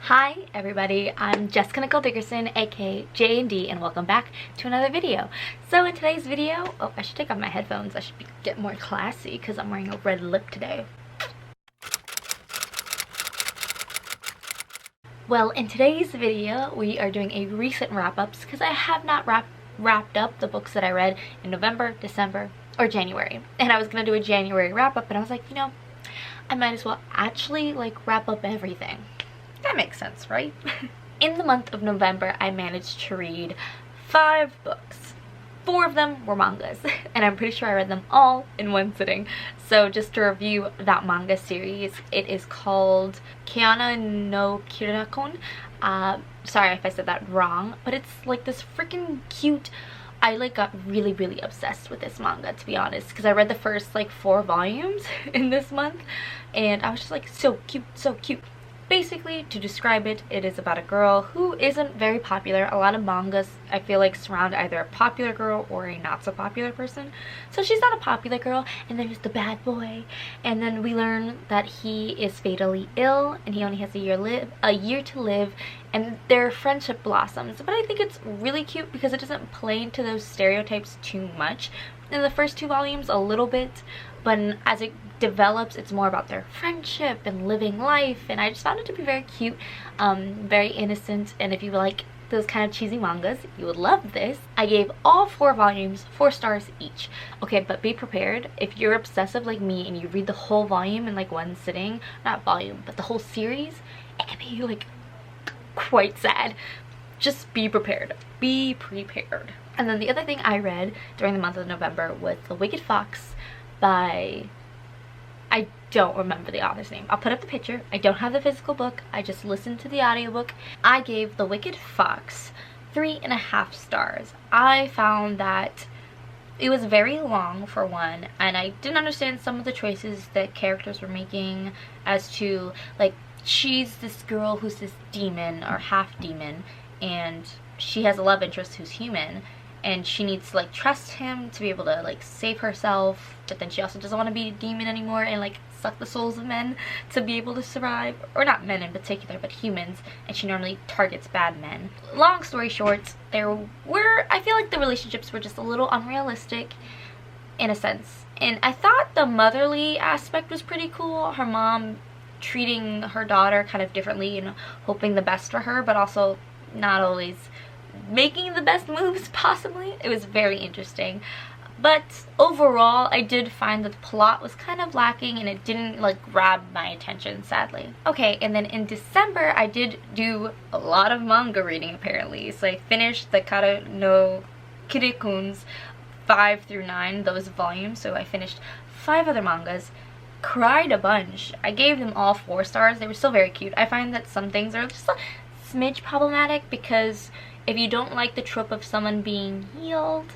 Hi everybody, I'm Jessica Nicole Dickerson, aka JND, and welcome back to another video. So in today's video, I should take off my headphones. I should get more classy because I'm wearing a red lip today. Well, in today's video, we are doing a recent wrap-ups because I have not wrapped up the books that I read in November, December, or January. And I was going to do a January wrap-up, and I was like, you know, I might as well actually wrap up everything. That makes sense, right? In the month of November, I managed to read 5 books. 4 of them were mangas, and I'm pretty sure I read them all in one sitting. So just to review that manga series, it is called Kiana no Kirakon. Sorry if I said that wrong, but it's this freaking cute. I got really obsessed with this manga, to be honest, because I read the first 4 volumes in this month, and I was just so cute, so cute. Basically, to describe it, it is about a girl who isn't very popular. A lot of mangas, I feel surround either a popular girl or a not so popular person. So she's not a popular girl, and there's the bad boy. And then we learn that he is fatally ill, and he only has a year to live, and their friendship blossoms. But I think it's really cute because it doesn't play into those stereotypes too much. In the first 2 volumes, a little bit, but as it develops, it's more about their friendship and living life, and I just found it to be very cute, very innocent, and if you like those kind of cheesy mangas, you would love this. I gave all 4 volumes 4 stars each. Okay, but be prepared. If you're obsessive like me and you read the whole volume in one sitting, not volume, but the whole series, it can be quite sad. Just be prepared. Be prepared. And then the other thing I read during the month of November was The Wicked Fox by... I don't remember the author's name. I'll put up the picture. I don't have the physical book. I just listened to the audiobook. I gave The Wicked Fox 3.5 stars. I found that it was very long, for one, and I didn't understand some of the choices that characters were making as to, she's this girl who's this demon, or half demon, and she has a love interest who's human, and she needs to trust him to be able to save herself, but then she also doesn't want to be a demon anymore and suck the souls of men to be able to survive, or not men in particular, but humans, and she normally targets bad men. Long story short, I feel the relationships were just a little unrealistic in a sense, and I thought the motherly aspect was pretty cool. Her mom treating her daughter kind of differently and hoping the best for her, but also not always making the best moves possibly. It was very interesting, but overall I did find that the plot was kind of lacking and it didn't grab my attention, sadly. Okay, and then in December I did do a lot of manga reading apparently. So I finished the Kara no Kirikuns 5 through 9, those volumes. So I finished 5 other mangas, cried a bunch. I gave them all 4 stars. They were still very cute. I find that some things are just a smidge problematic because if you don't like the trope of someone being healed,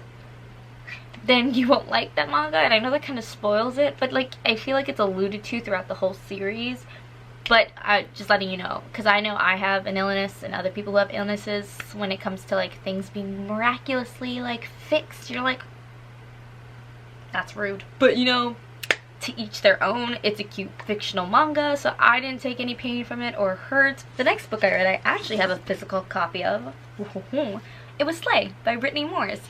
then you won't like that manga, and I know that kind of spoils it, but I feel it's alluded to throughout the whole series. But just letting you know, because I know I have an illness and other people who have illnesses, when it comes to things being miraculously fixed, you're that's rude. But you know, to each their own. It's a cute fictional manga, so I didn't take any pain from it or hurt. The next book I read, I actually have a physical copy of. It was Slay by Brittany Morris.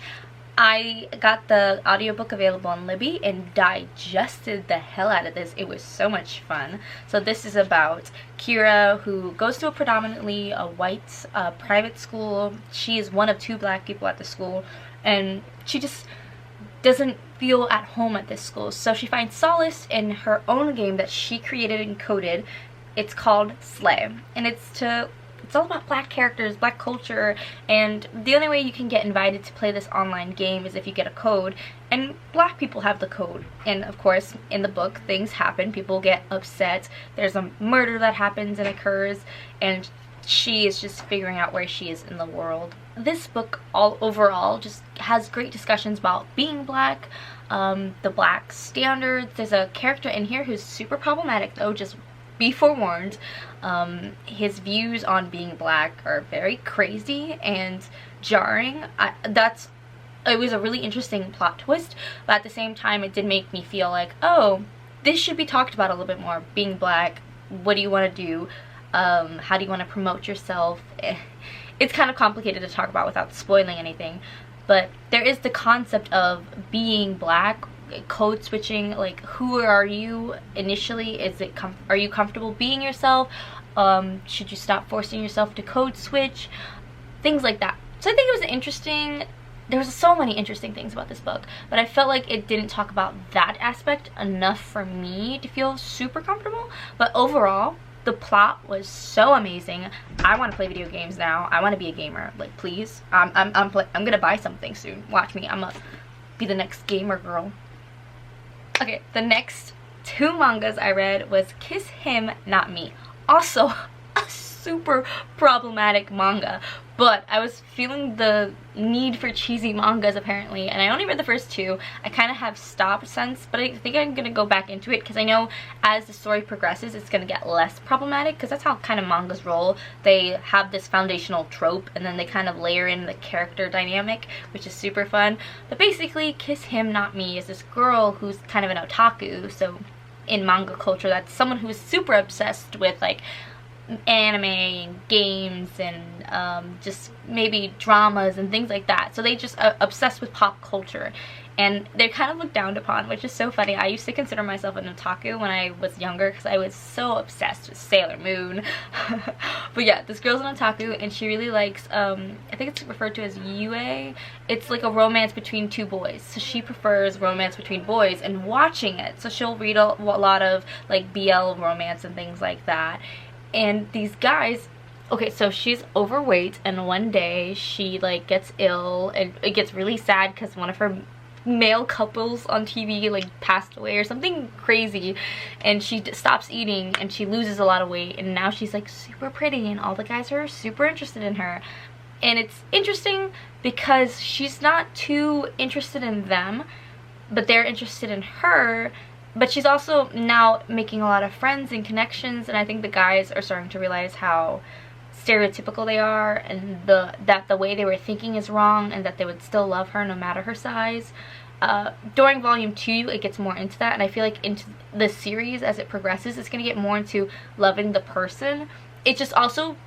I got the audiobook available on Libby and digested the hell out of this. It was so much fun. So this is about Kira, who goes to a predominantly white private school. She is one of 2 black people at the school, and she just doesn't feel at home at this school, so she finds solace in her own game that she created and coded. It's called Slay, and it's all about black characters, black culture, and the only way you can get invited to play this online game is if you get a code, and black people have the code. And of course, in the book, things happen, people get upset, there's a murder that happens and occurs, and she is just figuring out where she is in the world. This book overall just has great discussions about being black, the black standards. There's a character in here who's super problematic though, just be forewarned. His views on being black are very crazy and jarring. It was a really interesting plot twist, but at the same time it did make me feel oh, this should be talked about a little bit more. Being black, what do you want to do? how do you want to promote yourself. It's kind of complicated to talk about without spoiling anything, but there is the concept of being black, code switching. Like, who are you initially? Are you comfortable being yourself? Should you stop forcing yourself to code switch? Things like that. So I think it was interesting. There was so many interesting things about this book, but I felt like it didn't talk about that aspect enough for me to feel super comfortable. But overall, the plot was so amazing. I want to play video games now. I want to be a gamer. Like, please. I'm gonna buy something soon. Watch me. I'm gonna be the next gamer girl. Okay, the next 2 mangas I read was Kiss Him, Not Me. Also, a super problematic manga, but I was feeling the need for cheesy mangas apparently, and I only read the first 2. I kind of have stopped since, but I think I'm gonna go back into it because I know as the story progresses it's gonna get less problematic, because that's how kind of mangas roll. They have this foundational trope and then they kind of layer in the character dynamic, which is super fun. But basically, Kiss Him, Not Me is this girl who's kind of an otaku. So in manga culture, that's someone who's super obsessed with like anime and games and just maybe dramas and things like that. So they just obsessed with pop culture, and they're kind of looked down upon, which is so funny. I used to consider myself an otaku when I was younger because I was so obsessed with Sailor Moon. But yeah, this girl's an otaku and she really likes I think it's referred to as yue. It's like a romance between 2 boys, so she prefers romance between boys and watching it. So she'll read a lot of like BL romance and things like that. And these guys, okay, so she's overweight, and one day she like gets ill, and it gets really sad because one of her male couples on TV like passed away or something crazy, and she stops eating and she loses a lot of weight, and now she's like super pretty and all the guys are super interested in her. And it's interesting because she's not too interested in them, but they're interested in her. But she's also now making a lot of friends and connections, and I think the guys are starting to realize how stereotypical they are, and that the way they were thinking is wrong, and that they would still love her no matter her size. During volume 2 it gets more into that, and I feel like into the series as it progresses it's going to get more into loving the person. It's just also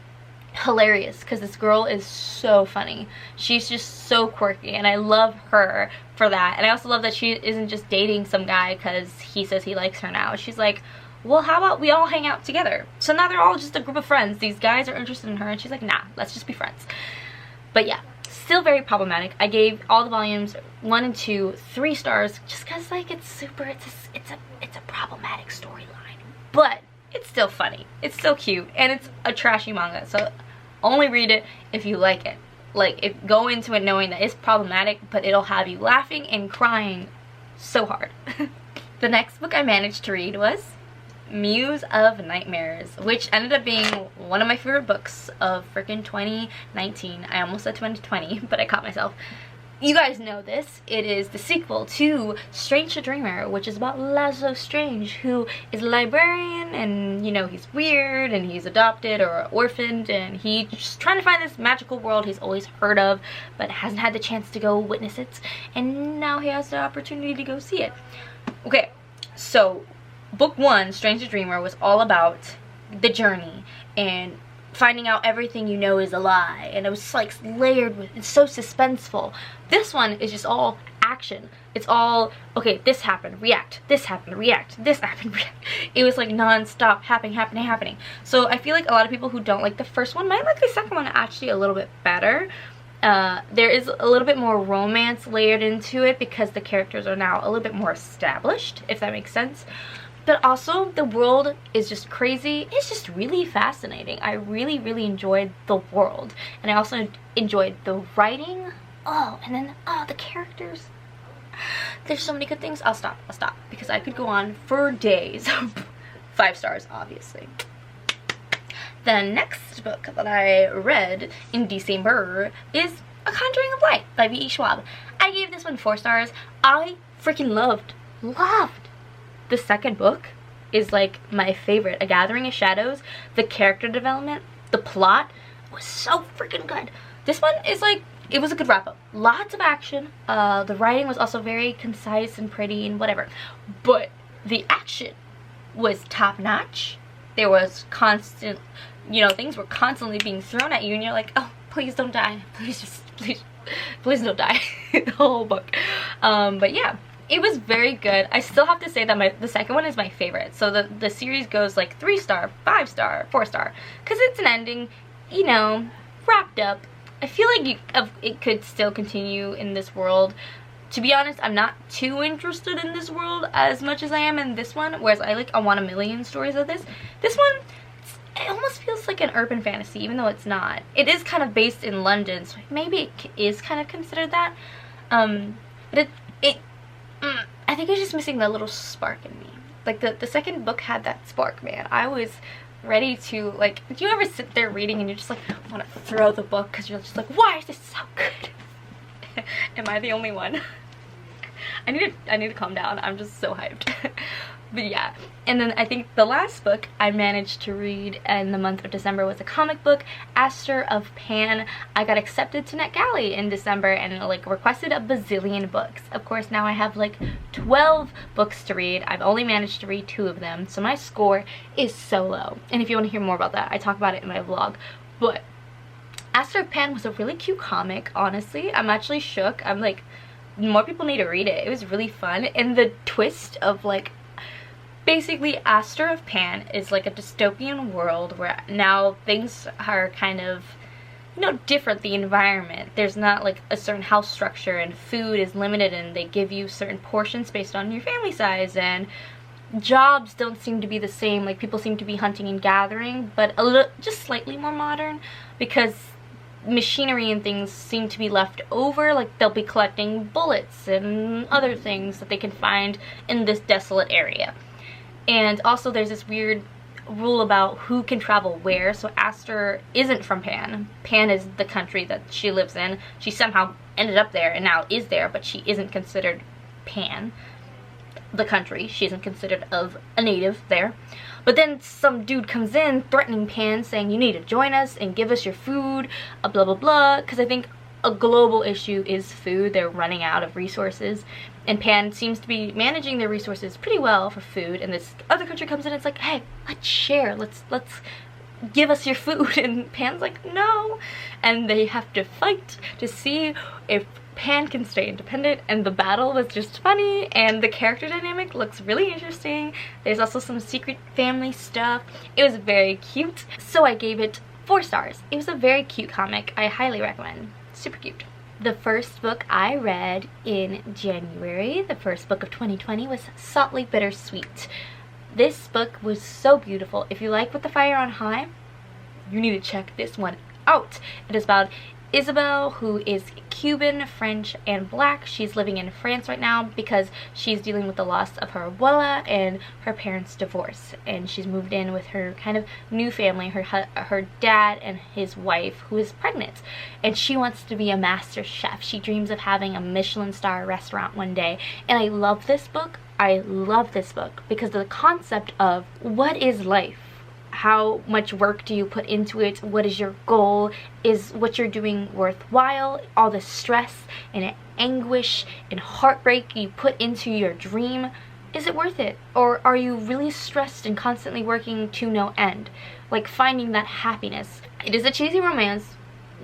hilarious because this girl is so funny. She's just so quirky, and I love her for that. And I also love that she isn't just dating some guy because he says he likes her now. She's like, well, how about we all hang out together? So now they're all just a group of friends. These guys are interested in her, and she's like, nah, let's just be friends. But yeah, still very problematic. I gave all the volumes 1 and 2 3 stars just because like it's a problematic storyline, but it's still funny, it's still cute, and it's a trashy manga, so only read it if you like it. Like, go into it knowing that it's problematic, but it'll have you laughing and crying so hard. The next book I managed to read was Muse of Nightmares, which ended up being one of my favorite books of freaking 2019. I almost said 2020, but I caught myself. You guys know this. It is the sequel to Strange the Dreamer, which is about Lazo Strange, who is a librarian, and you know, he's weird and he's adopted or orphaned, and he's just trying to find this magical world he's always heard of but hasn't had the chance to go witness it, and now he has the opportunity to go see it. Okay, so book 1, Strange the Dreamer, was all about the journey and finding out everything you know is a lie, and it was like layered with, it's so suspenseful. This one is just all action. It's all, okay, this happened, react, this happened, react, this happened, react. It was like non-stop happening. So I feel like a lot of people who don't like the first one might like the second one actually a little bit better. There is a little bit more romance layered into it because the characters are now a little bit more established, if that makes sense. But also, the world is just crazy. It's just really fascinating. I really enjoyed the world. And I also enjoyed the writing. Oh, and then, oh, the characters. There's so many good things. I'll stop, because I could go on for days. 5 stars, obviously. The next book that I read in December is A Conjuring of Light by V.E. Schwab. I gave this one 4 stars. I freaking loved. The second book is like my favorite. A Gathering of Shadows. The character development, the plot was so freaking good. This one is like, it was a good wrap up. Lots of action. The writing was also very concise and pretty and whatever. But the action was top notch. there was constant, you know, things were constantly being thrown at you, and you're like, oh, please don't die, please don't die. The whole book. But yeah, it was very good. I still have to say that the second one is my favorite. So the series goes like 3-star, 5-star, 4-star, because it's an ending, you know, wrapped up. I feel like it could still continue in this world. To be honest, I'm not too interested in this world as much as I am in this one, whereas I want a million stories of this. This one, it almost feels like an urban fantasy, even though it's not. It is kind of based in London, so maybe it is kind of considered that. But I think it's just missing that little spark in me. Like the second book had that spark, man. I was ready to, like, do you ever sit there reading and you just like want to throw the book because you're just like, why is this so good? Am I the only one? I need to calm down. I'm just so hyped. But yeah, and then I think the last book I managed to read in the month of December was a comic book, Aster of Pan. I got accepted to NetGalley in December and like requested a bazillion books. Of course, now I have like 12 books to read. I've only managed to read 2 of them, so my score is so low. And if you want to hear more about that, I talk about it in my vlog. But Aster of Pan was a really cute comic, honestly. I'm actually shook. I'm like, more people need to read it. It was really fun. And the twist of like, basically Aster of Pan is like a dystopian world where now things are kind of, you know, different. The environment, there's not like a certain house structure, and food is limited, and they give you certain portions based on your family size, and jobs don't seem to be the same. Like, people seem to be hunting and gathering, but a little, just slightly more modern, because machinery and things seem to be left over. Like, they'll be collecting bullets and other things that they can find in this desolate area. And also there's this weird rule about who can travel where. So Aster isn't from Pan. Pan is the country that she lives in. She somehow ended up there and now is there, but she isn't considered Pan, the country. She isn't considered of a native there. But then some dude comes in threatening Pan, saying you need to join us and give us your food, blah blah blah, because I think a global issue is food. They're running out of resources, and Pan seems to be managing their resources pretty well for food, and this other country comes in and it's like, hey, let's share, let's give us your food, and Pan's like, no, and they have to fight to see if Pan can stay independent. And the battle was just funny, and the character dynamic looks really interesting. There's also some secret family stuff. It was very cute, so I gave it 4 stars. It was a very cute comic. I highly recommend. Super cute. The first book I read in January, the first book of 2020, was Saltly Bittersweet. This book was so beautiful. If you like With the Fire on High, you need to check this one out. It is about Isabel, who is Cuban, French, and Black. She's living in France right now because she's dealing with the loss of her abuela and her parents' divorce, and she's moved in with her kind of new family, her dad and his wife, who is pregnant, and she wants to be a master chef. She dreams of having a Michelin star restaurant one day, and I love this book. I love this book because the concept of what is life? How much work do you put into it? What is your goal? Is what you're doing worthwhile? All the stress and anguish and heartbreak you put into your dream, is it worth it? Or are you really stressed and constantly working to no end? Like, finding that happiness. It is a cheesy romance,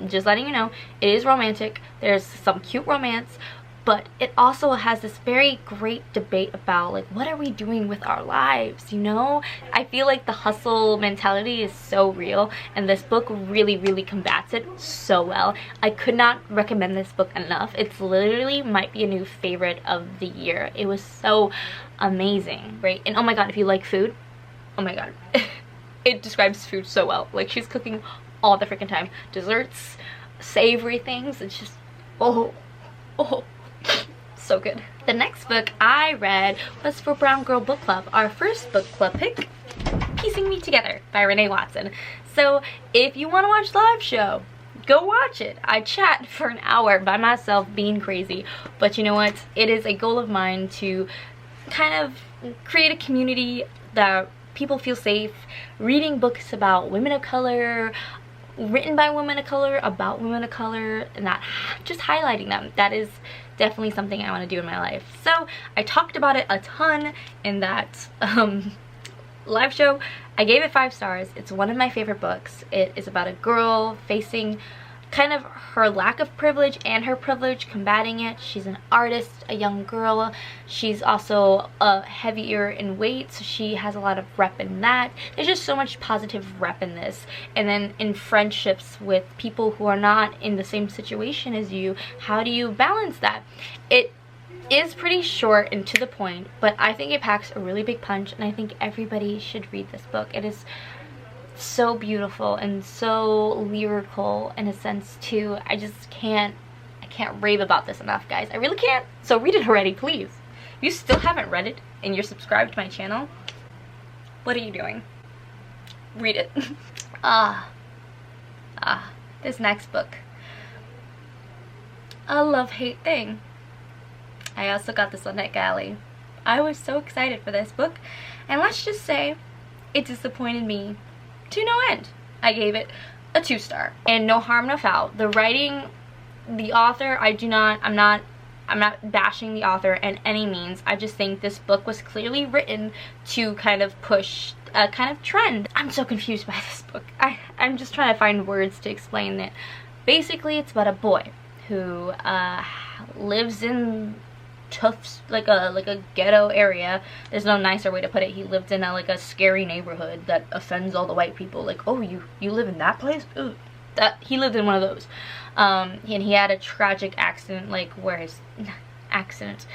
just letting you know. It is romantic. There's some cute romance, but it also has this very great debate about, like, what are we doing with our lives, you know? I feel like the hustle mentality is so real, and this book really, really combats it so well. I could not recommend this book enough. It's literally might be a new favorite of the year. It was so amazing, right? And oh my god, if you like food, oh my god. It describes food so well. Like, she's cooking all the freaking time. Desserts, savory things, it's just, oh, so good. The next book I read was for Brown Girl Book Club, our first book club pick, Piecing Me Together by Renee Watson. So if you want to watch the live show, go watch it. I chat for an hour by myself being crazy, but you know what? It is a goal of mine to kind of create a community that people feel safe reading books about women of color, written by women of color, about women of color, and not just highlighting them. That is definitely something I want to do in my life. So I talked about it a ton in that live show, I gave it 5 stars. It's one of my favorite books. It is about a girl facing kind of her lack of privilege and her privilege, combating it. She's an artist, a young girl. She's also heavier in weight, so she has a lot of rep in that. There's just so much positive rep in this. And then in friendships with people who are not in the same situation as you, how do you balance that? It is pretty short and to the point, but I think it packs a really big punch, and I think everybody should read this book. It is so beautiful and so lyrical in a sense too. I can't rave about this enough, guys. I really can't. So read it already, please. If you still haven't read it and you're subscribed to my channel, what are you doing? Read it. This next book, A Love-Hate Thing. I also got this on NetGalley. I was so excited for this book, and let's just say it disappointed me to no end. I gave it a 2-star, and no harm, no foul. The writing, the author, I'm not bashing the author in any means. I just think this book was clearly written to kind of push a kind of trend. I'm so confused by this book. I'm just trying to find words to explain it. Basically, it's about a boy who lives in tough, like a ghetto area. There's no nicer way to put it. He lived in like a scary neighborhood that offends all the white people. Like, oh, you live in that place? Ooh. He lived in one of those. And he had a tragic accident, like where his accident,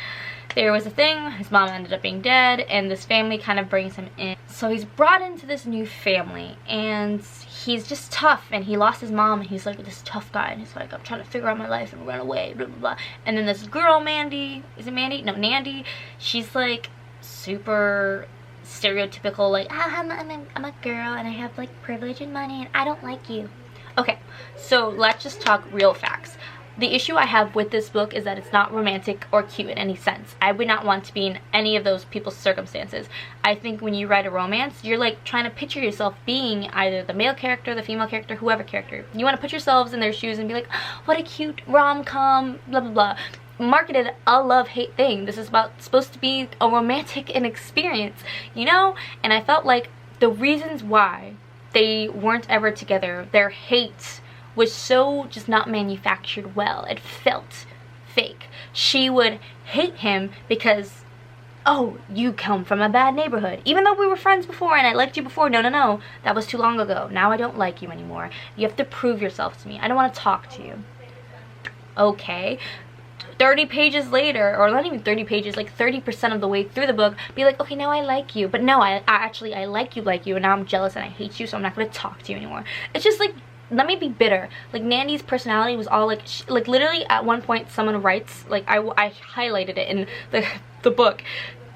there was a thing, his mom ended up being dead, and this family kind of brings him in. So he's brought into this new family, and he's just tough, and he lost his mom, and he's like this tough guy, and he's like, I'm trying to figure out my life and run away, blah blah blah. And then this girl, Mandy, is it Mandy? No, Nandy. She's like super stereotypical, like, I'm a girl, and I have like privilege and money, and I don't like you. Okay, so let's just talk real facts. The issue I have with this book is that it's not romantic or cute in any sense. I would not want to be in any of those people's circumstances. I think when you write a romance, you're like trying to picture yourself being either the male character, the female character, whoever character. You want to put yourselves in their shoes and be like, oh, what a cute rom-com, blah blah blah. Marketed a love-hate thing. This is supposed to be a romantic experience, you know? And I felt like the reasons why they weren't ever together, their hate was so just not manufactured well. It felt fake. She would hate him because, oh, you come from a bad neighborhood. Even though we were friends before and I liked you before. No, no, no. That was too long ago. Now I don't like you anymore. You have to prove yourself to me. I don't want to talk to you. Okay. 30 pages later, or not even 30 pages, like 30% of the way through the book, be like, okay, now I like you. But no, I actually like you, and now I'm jealous and I hate you, so I'm not going to talk to you anymore. It's just like, let me be bitter. Like, Nandy's personality was all like, like literally at one point someone writes, like I highlighted it in the book.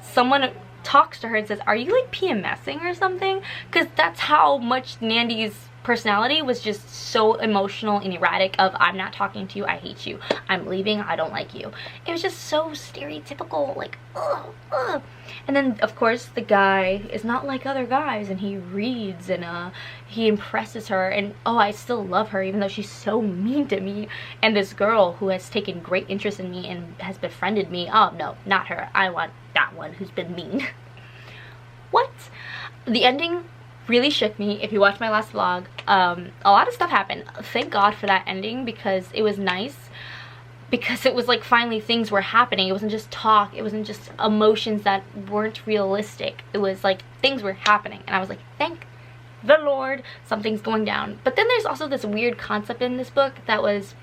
Someone talks to her and says, are you like PMSing or something? Because that's how much Nandy's personality was just so emotional and erratic of, I'm not talking to you, I hate you, I'm leaving, I don't like you. It was just so stereotypical, like, ugh, ugh. And then of course the guy is not like other guys, and he reads and he impresses her, and oh, I still love her even though she's so mean to me. And this girl who has taken great interest in me and has befriended me, oh no, not her, I want that one who's been mean. What? The ending really shook me. If you watched my last vlog, a lot of stuff happened. Thank God for that ending, because it was nice, because it was like finally things were happening. It wasn't just talk, it wasn't just emotions that weren't realistic. It was like things were happening, and I was like, thank the Lord, something's going down. But then there's also this weird concept in this book that was,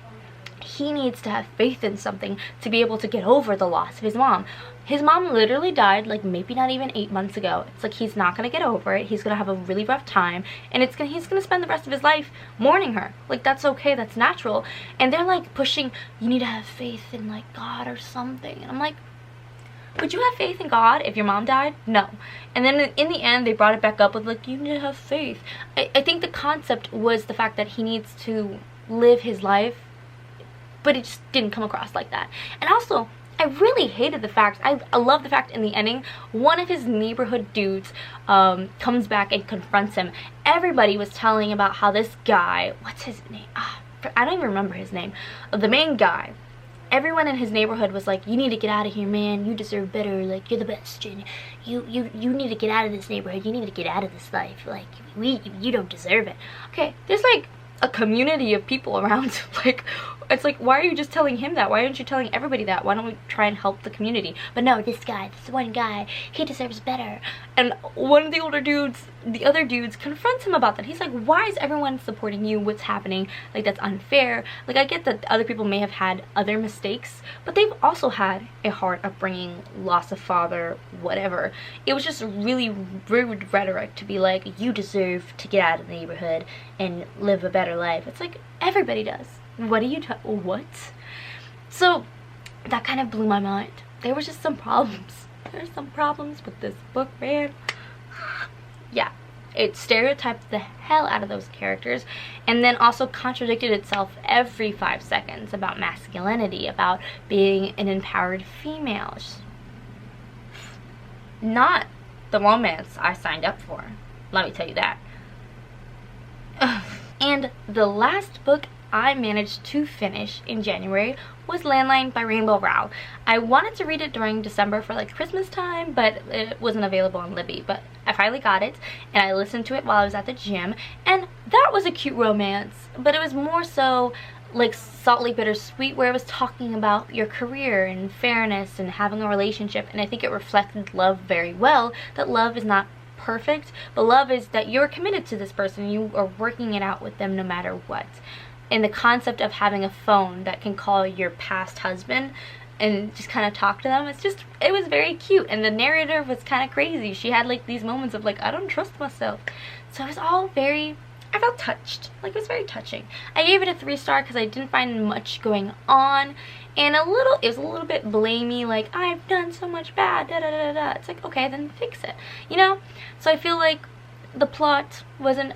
he needs to have faith in something to be able to get over the loss of his mom. His mom literally died like maybe not even 8 months ago. It's like he's not gonna get over it. He's gonna have a really rough time, and he's gonna spend the rest of his life mourning her. Like, that's okay, that's natural. And they're like pushing, you need to have faith in like God or something. And I'm like, would you have faith in God if your mom died? No. And then in the end they brought it back up with like, you need to have faith. I think the concept was the fact that he needs to live his life, but it just didn't come across like that. And also, I really hated the fact, I love the fact in the ending, one of his neighborhood dudes comes back and confronts him. Everybody was telling about how this guy, what's his name? I don't even remember his name. The main guy everyone in his neighborhood was like, you need to get out of here, man, you deserve better, like, you're the best, and you need to get out of this neighborhood, you need to get out of this life, like, you don't deserve it. Okay, there's like a community of people around. Like, it's like, why are you just telling him that? Why aren't you telling everybody that? Why don't we try and help the community? But no, this one guy, he deserves better. And one of the older dudes, the other dudes, confronts him about that. He's like, why is everyone supporting you? What's happening? Like, that's unfair. Like, I get that other people may have had other mistakes, but they've also had a hard upbringing, loss of father, whatever. It was just really rude rhetoric to be like, you deserve to get out of the neighborhood and live a better life. It's like, everybody does. What are you what? So that kind of blew my mind. There was just some problems. There's some problems with this book, man. Yeah, it stereotyped the hell out of those characters, and then also contradicted itself every 5 seconds about masculinity, about being an empowered female. Not the romance I signed up for, let me tell you that. And the last book I managed to finish in January was Landline by Rainbow Rowell. I wanted to read it during December for like Christmas time, but it wasn't available on Libby. But I finally got it, and I listened to it while I was at the gym, and that was a cute romance. But it was more so like saltly bittersweet, where it was talking about your career and fairness and having a relationship, and I think it reflected love very well, that love is not perfect, but love is that you're committed to this person, you are working it out with them no matter what. And the concept of having a phone that can call your past husband and just kind of talk to them, it was very cute. And the narrator was kind of crazy. She had like these moments of like, I don't trust myself. So it was all very, I felt touched. Like, it was very touching. I gave it a 3-star because I didn't find much going on, and it was a little bit blamey, like, I've done so much bad, da da da da. It's like, okay, then fix it, you know? So I feel like the plot wasn't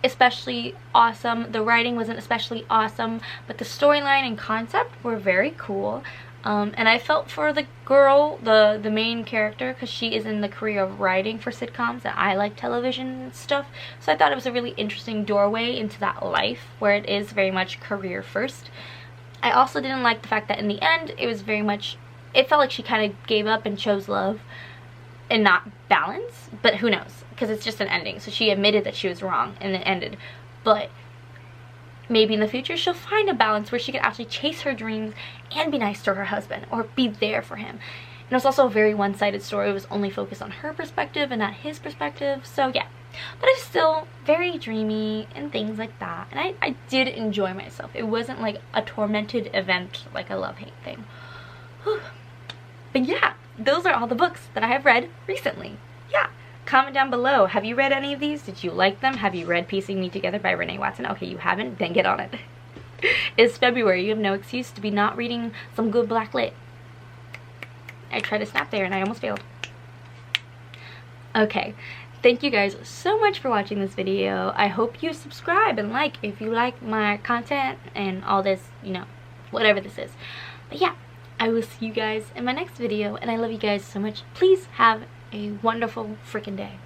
especially awesome, the writing wasn't especially awesome, but the storyline and concept were very cool. And I felt for the girl, the main character, because she is in the career of writing for sitcoms, and I like television and stuff, so I thought it was a really interesting doorway into that life where it is very much career first. I also didn't like the fact that in the end it was very much, it felt like she kind of gave up and chose love and not balance, but who knows, because it's just an ending. So she admitted that she was wrong and it ended, but maybe in the future she'll find a balance where she can actually chase her dreams and be nice to her husband or be there for him. And it was also a very one-sided story. It was only focused on her perspective and not his perspective, so yeah. But it's still very dreamy and things like that, and I did enjoy myself. It wasn't like a tormented event like a LoveHate Thing. Whew. But yeah, those are all the books that I have read recently. Yeah, comment down below. Have you read any of these? Did you like them? Have you read Piecing Me Together by Renee Watson? Okay, you haven't? Then get on it. It's February. You have no excuse to be not reading some good black lit. I tried to snap there and I almost failed. Okay, thank you guys so much for watching this video. I hope you subscribe and like if you like my content and all this, you know, whatever this is. But yeah, I will see you guys in my next video, and I love you guys so much. Please have a wonderful freaking day.